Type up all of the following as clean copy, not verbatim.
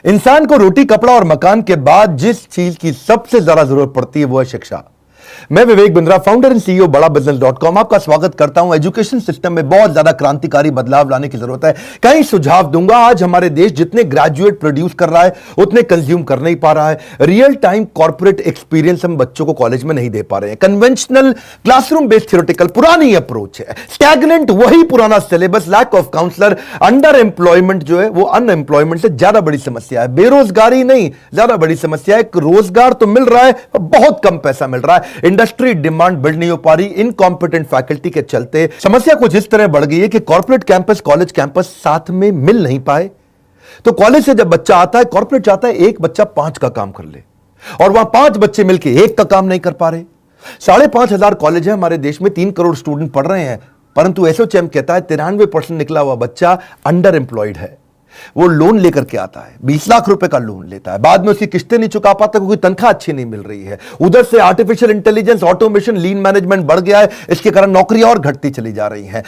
इंसान को रोटी, कपड़ा और मकान के बाद जिस चीज की सबसे ज्यादा जरूरत पड़ती है वो है शिक्षा। मैं Vivek Bindra, founder and CEO बड़ा बिजनेस.com आपका स्वागत करता हूं। एजुकेशन सिस्टम में बहुत ज्यादा क्रांतिकारी बदलाव लाने की जरूरत है। कई सुझाव दूंगा। आज हमारे देश जितने ग्रेजुएट प्रोड्यूस कर रहा है उतने कंज्यूम कर नहीं पा रहा है। रियल टाइम कॉर्पोरेट एक्सपीरियंस हम बच्चों को कॉलेज में नहीं दे पा रहे हैं। कन्वेंशनल क्लासरूम बेस्ड थ्योरेटिकल पुरानी अप्रोच है। स्टैग्नेंट वही पुराना syllabus, lack of counsellor, under employment जो है वो अनएम्प्लॉयमेंट से ज्यादा बड़ी समस्या है। बेरोजगारी नहीं, ज्यादा बड़ी समस्या है। रोजगार तो मिल रहा है, बहुत कम पैसा मिल रहा है। इंडस्ट्री डिमांड बिल्ड नहीं हो पा रही। इनकॉम्पिटेंट फैकल्टी के चलते समस्या कुछ इस तरह बढ़ गई है कि कॉर्पोरेट कैंपस, कॉलेज कैंपस साथ में मिल नहीं पाए। तो कॉलेज से जब बच्चा आता है, कॉर्पोरेट चाहता है एक बच्चा 5 का काम कर ले, और वहां 5 बच्चे मिलकर 1 का काम नहीं कर पा रहे। 5,500 कॉलेज है हमारे देश में, 3 करोड़ स्टूडेंट पढ़ रहे हैं, परंतु एसोचैम कहता है 93% निकला हुआ बच्चा अंडर एम्प्लॉयड है। वो लोन लेकर के आता है, 20 लाख रुपए का लोन लेता है, बाद में उसकी किस्तें नहीं चुका पाता क्योंकि तनख्वाह अच्छी नहीं मिल रही है। उधर से आर्टिफिशियल इंटेलिजेंस, ऑटोमेशन, लीन मैनेजमेंट बढ़ गया है, इसके कारण नौकरियां और घटती चली जा रही हैं।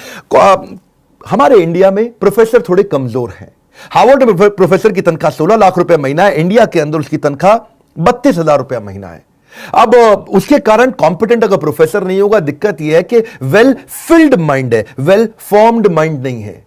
हमारे इंडिया में प्रोफेसर थोड़े कमजोर हैं। हार्वर्ड में प्रोफेसर की तनख्वाह 16 लाख रुपए महीना है, इंडिया के अंदर उसकी तनख्वाह 32,000 रुपया महीना है। अब उसके कारण कॉम्पिटेंट अगर प्रोफेसर नहीं होगा, दिक्कत यह है कि वेल फिल्ड माइंड है, वेल फॉर्म्ड माइंड नहीं है,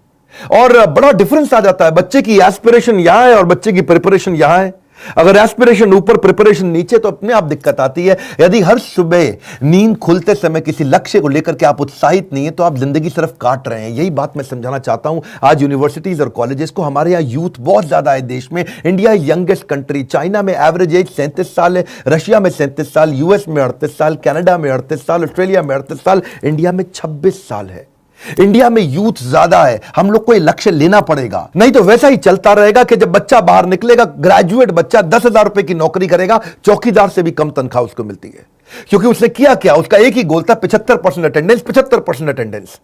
और बड़ा डिफरेंस आ जाता है। बच्चे की एस्पिरेशन यहां है और बच्चे की प्रिपरेशन यहां है। अगर एस्पिरेशन ऊपर, प्रिपरेशन नीचे, तो अपने आप दिक्कत आती है। यदि हर सुबह नींद खुलते समय किसी लक्ष्य को लेकर के आप उत्साहित नहीं है तो आप जिंदगी सिर्फ काट रहे हैं। यही बात मैं समझाना चाहता हूं आज यूनिवर्सिटीज और कॉलेजेस को। हमारे यहां यूथ बहुत ज्यादा है देश में। India youngest country. चाइना में एवरेज एज 37 साल है, रशिया में 37 साल, यूएस में 38 साल, कनाडा में 38 साल, ऑस्ट्रेलिया में 38 साल, इंडिया में 26 साल है। इंडिया में यूथ ज्यादा है। हम लोग को यह लक्ष्य लेना पड़ेगा, नहीं तो वैसा ही चलता रहेगा कि जब बच्चा बाहर निकलेगा, ग्रेजुएट बच्चा 10,000 रुपए की नौकरी करेगा, चौकीदार से भी कम तनख्वाह उसको मिलती है। क्योंकि उसने किया क्या, उसका एक ही गोल था, 75% अटेंडेंस, 75% अटेंडेंस।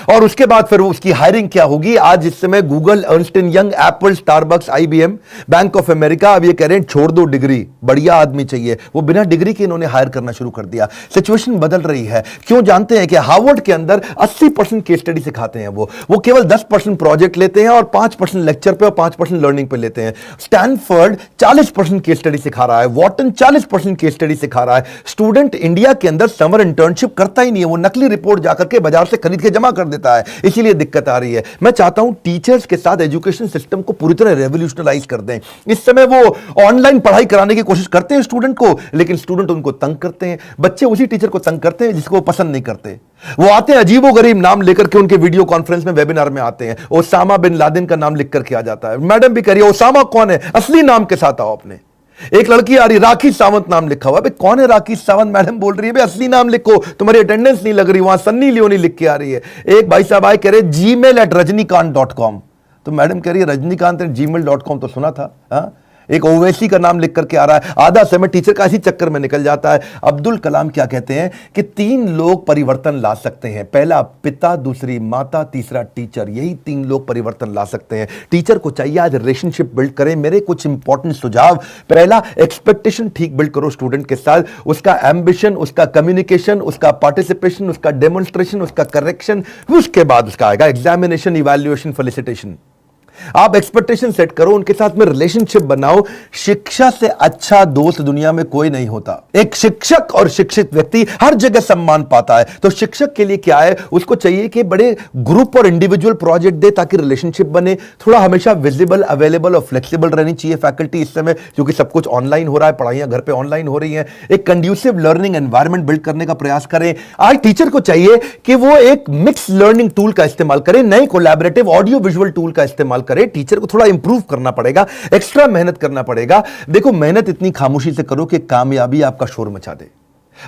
और उसके बाद फिर उसकी हायरिंग क्या होगी। आज इस समय Google, Ernst and young, Apple, Starbucks, IBM, bank of America अब ये कह रहे हैं छोड़ दो डिग्री, बढ़िया आदमी चाहिए। वो बिना डिग्री के इन्होंने हायर करना शुरू कर दिया। सिचुएशन बदल रही है। क्यों जानते हैं कि हार्वर्ड के अंदर 80% केस स्टडी सिखाते हैं। वो केवल 10% प्रोजेक्ट लेते हैं और 5% लेक्चर पे और 5% लर्निंग पे लेते हैं। स्टैनफोर्ड 40% केस स्टडी सिखा रहा है, वॉटन 40% केस स्टडी सिखा रहा है। स्टूडेंट इंडिया के अंदर समर इंटर्नशिप करता ही नहीं है, वो नकली रिपोर्ट जाकर के बाजार से खरीद के जमा कर देता है, इसीलिए दिक्कत आ रही है। मैं चाहता हूं टीचर्स के साथ एजुकेशन सिस्टम को पूरी तरह रेवोल्यूशनलाइज कर दें। इस समय वो ऑनलाइन पढ़ाई कराने की कोशिश करते हैं स्टूडेंट को, लेकिन स्टूडेंट उनको तंग करते हैं। बच्चे उसी टीचर को तंग करते हैं जिसको वो पसंद नहीं करते। वो आते हैं अजीबोगरीब नाम लेकर के, उनके वीडियो कॉन्फ्रेंस में, वेबिनार में आते हैं, ओसामा बिन लादेन का नाम लिख करके आ जाता है। मैडम भी कह रही है ओसामा कौन है, असली नाम के साथ आओ अपने। एक लड़की आ रही, राखी सावंत नाम लिखा हुआ। कौन है राखी सावंत? मैडम बोल रही है असली नाम लिखो, तुम्हारी अटेंडेंस नहीं लग रही। वहां सन्नी लियोनी लिख के आ रही है। एक भाई साहब आए, कह रहे gmail@rajnikant.com। तो मैडम कह रही है rajnikant@gmail.com तो सुना था। हाँ, एक ओवैसी का नाम लिख करके आ रहा है। आधा समय टीचर का इसी चक्कर में निकल जाता है। अब्दुल कलाम क्या कहते हैं कि 3 लोग परिवर्तन ला सकते हैं, पहला पिता, दूसरी माता, तीसरा टीचर। यही 3 लोग परिवर्तन ला सकते हैं। टीचर को चाहिए आज रिलेशनशिप बिल्ड करें। मेरे कुछ इंपॉर्टेंट सुझाव: पहला, एक्सपेक्टेशन ठीक बिल्ड करो स्टूडेंट के साथ, उसका एम्बिशन, उसका कम्युनिकेशन, उसका पार्टिसिपेशन, उसका डेमोन्स्ट्रेशन, उसका करेक्शन। उसके बाद उसका आएगा एग्जामिनेशन, इवैल्यूएशन, फेलिसिटेशन। आप एक्सपेक्टेशन सेट करो, उनके साथ में रिलेशनशिप बनाओ। शिक्षा से अच्छा दोस्त दुनिया में कोई नहीं होता। एक शिक्षक और शिक्षित व्यक्ति हर जगह सम्मान पाता है। तो शिक्षक के लिए क्या है, उसको चाहिए कि बड़े ग्रुप और इंडिविजुअल प्रोजेक्ट दे ताकि रिलेशनशिप बने। थोड़ा हमेशा विजिबल, अवेलेबल और फ्लेक्सिबल रहनी चाहिए फैकल्टी इस समय, क्योंकि सब कुछ ऑनलाइन हो रहा है, पढ़ाइयां घर पे ऑनलाइन हो रही हैं। एक कंड्यूसिव लर्निंग एनवायरनमेंट बिल्ड करने का प्रयास करें। आज टीचर को चाहिए कि वो एक मिक्स लर्निंग टूल का इस्तेमाल करें, नए कोलैबोरेटिव ऑडियो विजुअल टूल का इस्तेमाल करे। टीचर को थोड़ा इंप्रूव करना पड़ेगा, एक्स्ट्रा मेहनत करना पड़ेगा। देखो, मेहनत इतनी खामोशी से करो कि कामयाबी आपका शोर मचा दे।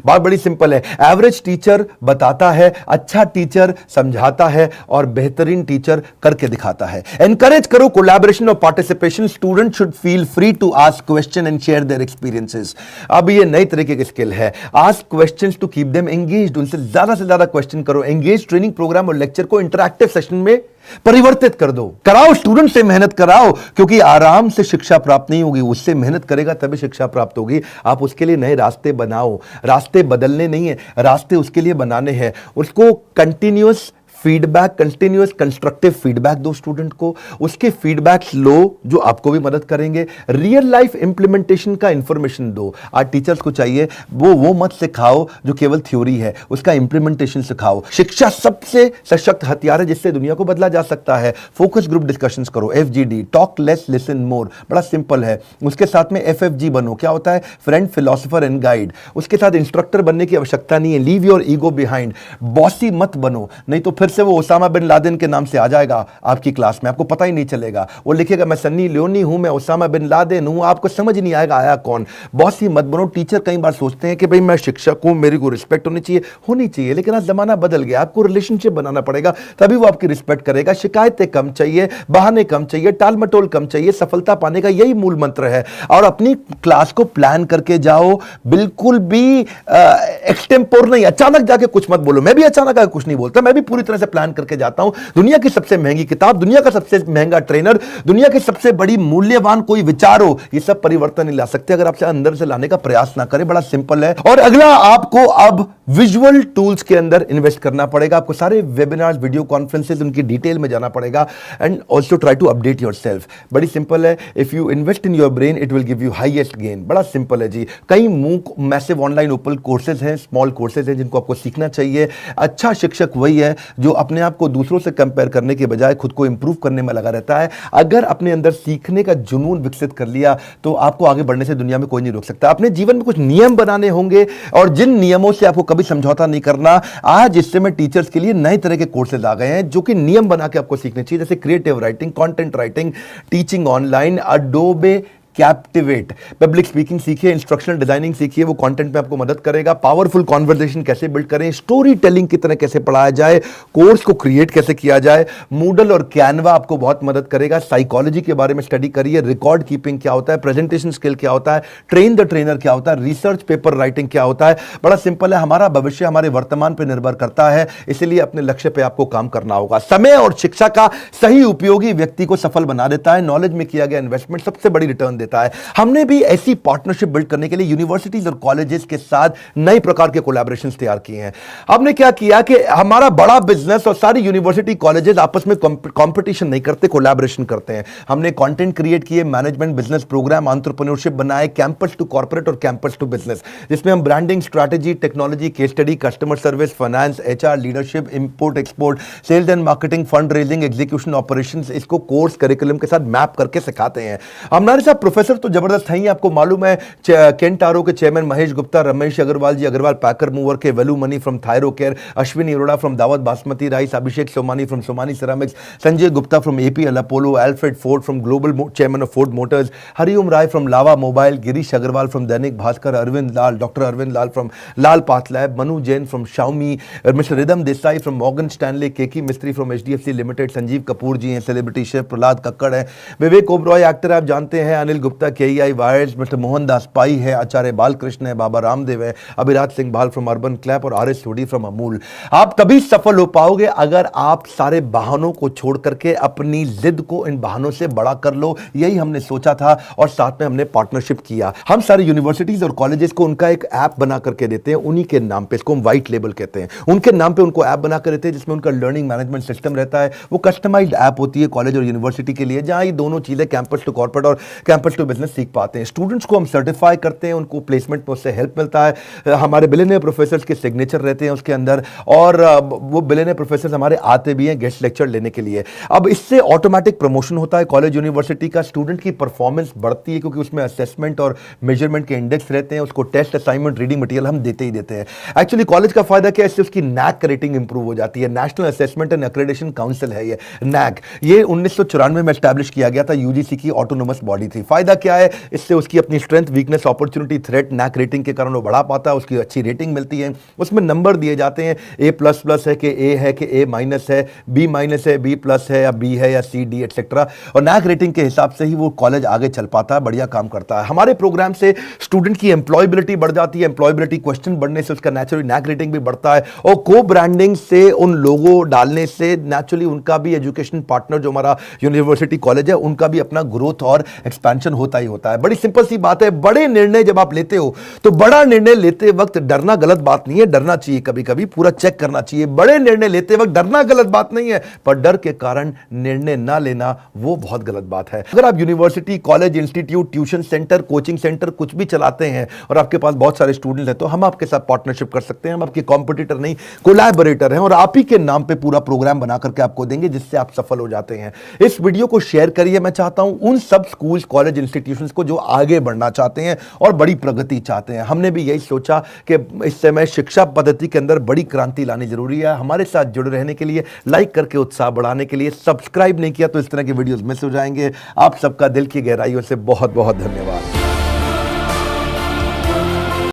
बात बड़ी सिंपल है। एवरेज टीचर बताता है, अच्छा टीचर समझाता है, और बेहतरीन टीचर करके दिखाता है। एनकरेज करो कोलैबोरेशन और participation. Student should feel free to ask question and share their experiences. अब ये नई तरीके की स्किल है, ask questions to keep them engaged. उनसे ज्यादा से ज्यादा क्वेश्चन करो। एंगेज ट्रेनिंग प्रोग्राम और लेक्चर को इंटरैक्टिव सेशन में परिवर्तित कर दो। कराओ, स्टूडेंट से मेहनत कराओ, क्योंकि आराम से शिक्षा प्राप्त नहीं होगी, उससे मेहनत करेगा तभी शिक्षा प्राप्त होगी। आप उसके लिए नए रास्ते बनाओ। रास्ते बदलने नहीं है, रास्ते उसके लिए बनाने हैं। उसको continuous feedback, continuous constructive feedback दो स्टूडेंट को, उसके फीडबैक्स लो जो आपको भी मदद करेंगे। रियल लाइफ इंप्लीमेंटेशन का इंफॉर्मेशन दो। आज टीचर्स को चाहिए वो मत सिखाओ जो केवल थ्योरी है, उसका इंप्लीमेंटेशन सिखाओ। शिक्षा सबसे सशक्त हथियार है जिससे दुनिया को बदला जा सकता है। फोकस ग्रुप डिस्कशंस करो, FGD, talk less listen more, बड़ा सिंपल है। उसके साथ में FFG बनो, क्या होता है? Friend, philosopher and guide. उसके साथ इंस्ट्रक्टर बनने की आवश्यकता नहीं है, leave your ego behind. Bossy मत बनो, नहीं तो फिर से वो ओसामा बिन लादेन के नाम से आ जाएगा आपकी क्लास में, आपको पता ही नहीं चलेगा। वो लिखेगा मैं सन्नी लियोनी हूं, मैं ओसामा बिन लादेन हूं, आपको समझ नहीं आएगा आया कौन। बॉसी मत बनो। टीचर कई बार सोचते हैं कि भाई मैं शिक्षक हूं, मेरी को रिस्पेक्ट होनी चाहिए, लेकिन आज जमाना बदल गया, आपको रिलेशनशिप बनाना पड़ेगा, तभी वो आपकी रिस्पेक्ट करेगा। शिकायतें कम चाहिए, बहाने कम चाहिए, टाल मटोल कम चाहिए। सफलता पाने का यही मूल मंत्र है। और अपनी क्लास को प्लान करके जाओ, बिल्कुल भी एक्सटेम्पोर नहीं, अचानक जाके कुछ मत बोलो। मैं भी अचानक आके कुछ नहीं बोलता, मैं भी पूरी तरह से प्लान करके जाता हूं। दुनिया की सबसे महंगी किताब, दुनिया का सबसे महंगा ट्रेनर, दुनिया की सबसे बड़ी मूल्यवान कोई विचार हो, ये सब परिवर्तन नहीं ला सकते अगर आपसे अंदर से लाने का प्रयास ना करें। बड़ा सिंपल है। और अगला, आपको अब विजुअल टूल्स के अंदर इन्वेस्ट करना पड़ेगा। आपको सारे वेबिनार्स, वीडियो कॉन्फ्रेंसेस, उनकी डिटेल में जाना पड़ेगा। And also try to update yourself. बड़ी सिंपल है। If you invest in your brain it will give you highest gain. बड़ा सिंपल है जी। कई MOOC massive online open courses हैं, स्मॉल कोर्सेज हैं जिनको आपको सीखना चाहिए। अच्छा शिक्षक वही है जो अपने आप को दूसरों से कंपेयर करने के बजाय खुद को इंप्रूव करने में लगा रहता है। अगर अपने अंदर सीखने का जुनून विकसित कर लिया तो आपको आगे बढ़ने से दुनिया में कोई नहीं रोक सकता। अपने जीवन में कुछ नियम बनाने होंगे और जिन नियमों से आपको कभी समझौता नहीं करना। आज इस समय टीचर्स के लिए नए तरह के कोर्सेज आ गए हैं जो कि नियम बना के आपको सीखने चाहिए, जैसे creative writing, content writing, teaching online, Adobe captivate. Public speaking सीखिए, इंस्ट्रक्शनल डिजाइनिंग सीखिए, वो कंटेंट में आपको मदद करेगा। पावरफुल कॉन्वर्सेशन कैसे बिल्ड करें, स्टोरी टेलिंग की तरह कैसे पढ़ाया जाए, कोर्स को क्रिएट कैसे किया जाए। मूडल और कैनवा आपको बहुत मदद करेगा। साइकोलॉजी के बारे में स्टडी करिए, रिकॉर्ड कीपिंग क्या होता है, प्रेजेंटेशन स्किल क्या होता है, ट्रेन द ट्रेनर क्या होता है, रिसर्च पेपर राइटिंग क्या होता है। बड़ा सिंपल है। हमारा भविष्य हमारे वर्तमान पर निर्भर करता है, इसलिए अपने लक्ष्य पर आपको काम करना होगा। समय और शिक्षा का सही उपयोगी व्यक्ति को सफल बना देता है। नॉलेज में किया गया इन्वेस्टमेंट सबसे बड़ी रिटर्न देता है। हमने भी ऐसी पार्टनरशिप बिल्ड करने के लिए यूनिवर्सिटीज और कॉलेजेस के साथ नए प्रकार के कोलैबोरेशंस तैयार किए हैं। हमने क्या किया कि हमारा बड़ा बिजनेस और सारी यूनिवर्सिटी कॉलेजेस आपस में कंपटीशन नहीं करते, कोलैबोरेशन करते हैं। हमने कंटेंट क्रिएट किए, मैनेजमेंट बिजनेस प्रोग्राम, एंटरप्रेन्योरशिप बनाए, कैंपस टू कॉर्पोरेट और कैंपस टू बिजनेस, जिसमें हम branding, strategy, technology, case study, customer service, finance, HR, leadership, import export, sales and marketing, fund raising, execution operations, इसको course curriculum के साथ map करके सिखाते हैं। हमारे साथ प्रोफेसर तो जबरदस्त है ही। आपको मालूम है केंटारो के chairman Mahesh Gupta, Ramesh Agarwal ji, Agarwal packer mover के Velumani from Thyrocare, Ashwini Arora from Daawat basmati rice, Abhishek Somani from Somani ceramics, Sanjay Gupta from APL Apollo, Alfred Ford from global chairman of Ford Motors, Hariom Rai from Lava mobile, Girish Agarwal from Dainik Bhaskar, Arvind Lal, doctor Arvind Lal from Lal path lab, Manu Jain from Xiaomi, mister Ridham Desai from Morgan Stanley, Keki Mistry from HDFC limited, Sanjeev Kapoor ji हैं, celebrity chef Prahlad Kakkar है, Vivek Oberoi actor आप जानते हैं, Anil Gupta KEI wires, mister Mohandas Pai है, आचार्य बालकृष्ण है, बाबा रामदेव है, अभिराज सिंह भाल from urban clap और RS सोडी फ्रॉम अमूल। आप तभी सफल हो पाओगे अगर आप सारे बहानों को छोड़ करके अपनी जिद को इन बहानों से बड़ा कर लो। यही हमने सोचा था और साथ में हमने पार्टनरशिप किया। हम सारे यूनिवर्सिटीज और कॉलेजेस को उनका एक ऐप बना करके देते हैं, उन्हीं के नाम पे, इसको हम व्हाइट लेबल कहते हैं, उनके नाम पे उनको ऐप बना कर देते हैं जिसमें उनका लर्निंग मैनेजमेंट सिस्टम रहता है। वो कस्टमाइज्ड ऐप होती है कॉलेज और यूनिवर्सिटी के लिए, जहां ये दोनों चीजें कैंपस टू कॉर्पोरेट और कैंपस टू बिजनेस सीख पाते हैं। स्टूडेंट्स को हम सर्टिफाई करते हैं, उनको प्लेसमेंट में उससे हेल्प मिलता है। हमारे बिलियनियर प्रोफेसर्स के सिग्नेचर रहते हैं उसके अंदर, और वो बिलियनियर प्रोफेसर्स हमारे आते भी हैं गेस्ट लेक्चर लेने के लिए। अब इससे ऑटोमेटिक प्रमोशन होता है कॉलेज यूनिवर्सिटी का, स्टूडेंट की परफॉर्मेंस बढ़ती है क्योंकि उसमें असेसमेंट और मेजरमेंट के इंडेक्स रहते हैं, उसको टेस्ट, असाइनमेंट, रीडिंग मटेरियल हम देते ही देते हैं। एक्चुअली कॉलेज का फायदा क्या है, इससे उसकी NAAC रेटिंग इंप्रूव हो जाती है। National assessment and accreditation council है ये NAAC, ये 1994 में एस्टैब्लिश किया गया था, UGC की ऑटोनोमस बॉडी थी। फायदा क्या है, इससे उसकी अपनी strength, weakness, opportunity, threat, NAAC rating के कारण वो बढ़ा पाता है, उसकी अच्छी रेटिंग मिलती है, उसमें नंबर दिए जाते हैं, A++ है कि A है कि A- है, B- है, B+ है या B है या C, D एटसेट्रा, और NAAC रेटिंग के हिसाब से ही वो कॉलेज आगे चल पाता है, बढ़िया काम करता है। हमारे प्रोग्राम से स्टूडेंट की एम्प्लॉयबिलिटी बढ़ जाती है, एम्प्लॉयबिलिटी क्वेश्चन बढ़ने से उसका नेचुरली NAAC रेटिंग भी बढ़ता है, और को ब्रांडिंग से उन लोगों डालने से नेचुरली उनका भी एजुकेशन पार्टनर जो हमारा यूनिवर्सिटी कॉलेज है उनका भी अपना ग्रोथ और एक्सपेंशन टेंशन होता ही होता है। बड़ी सिंपल सी बात है, बड़े निर्णय जब आप लेते हो तो बड़ा निर्णय लेते वक्त डरना गलत बात नहीं है, डरना चाहिए, कभी कभी पूरा चेक करना चाहिए। बड़े निर्णय लेते वक्त डरना गलत बात नहीं है, पर डर के कारण निर्णय ना लेना वो बहुत गलत बात है। अगर आप university, college, institute, tuition centre, coaching centre कुछ भी चलाते हैं और आपके पास बहुत सारे स्टूडेंट्स हैं, तो हम आपके साथ पार्टनरशिप कर सकते हैं। हम आपके कॉम्पिटिटर नहीं, कोलैबोरेटर हैं, और आप ही के नाम पे पूरा प्रोग्राम बना करके आपको देंगे जिससे आप सफल हो जाते हैं। इस वीडियो को शेयर करिए। मैं चाहता हूं उन सब स्कूल्स, कॉलेज, इंस्टीट्यूशंस को जो आगे बढ़ना चाहते हैं और बड़ी प्रगति चाहते हैं। हमने भी यही सोचा कि इस समय शिक्षा पद्धति के अंदर बड़ी क्रांति लानी जरूरी है। हमारे साथ जुड़े रहने के लिए, लाइक करके उत्साह बढ़ाने के लिए, सब्सक्राइब नहीं किया तो इस तरह के वीडियोस मिस हो जाएंगे। आप सबका दिल की गहराइयों से बहुत बहुत धन्यवाद।